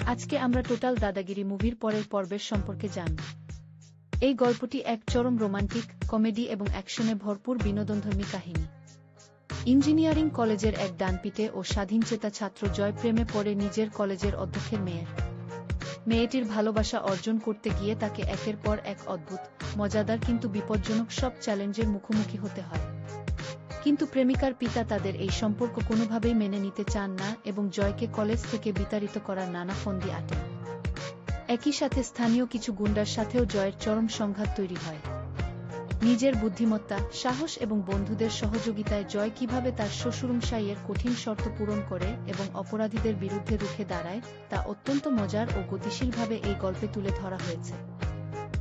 আজকে আমরা টোটাল দাদাগিরি মুভির পরের পর্বের সম্পর্কে জানব। এই গল্পটি এক চরম রোমান্টিক, কমেডি এবং অ্যাকশনে ভরপুর বিনোদনধর্মী কাহিনী। ইঞ্জিনিয়ারিং কলেজের এক ডানপিটে ও স্বাধীনচেতা ছাত্র জয় প্রেমে পড়ে নিজের কলেজের অধ্যক্ষের মেয়ের। মেয়েটির ভালোবাসা অর্জন করতে গিয়ে তাকে একের পর এক অদ্ভুত, মজাদার কিন্তু বিপজ্জনক সব চ্যালেঞ্জের মুখোমুখি হতে হয়। কিন্তু প্রেমিকার পিতা তাদের এই সম্পর্ক কোনোভাবেই মেনে নিতে চান না এবং জয়কে কলেজ থেকে বিতাড়িত করার নানা ফন্দি আঁটেন। একই সাথে স্থানীয় কিছু গুন্ডার সাথেও জয়ের চরম সংঘাত তৈরি হয়। নিজের বুদ্ধিমত্তা, সাহস এবং বন্ধুদের সহযোগিতায় জয় কিভাবে তার শ্বশুরমশাইয়ের কঠিন শর্ত পূরণ করে এবং অপরাধীদের বিরুদ্ধে রুখে দাঁড়ায়, তা অত্যন্ত মজার ও গতিশীলভাবে এই গল্পে তুলে ধরা হয়েছে।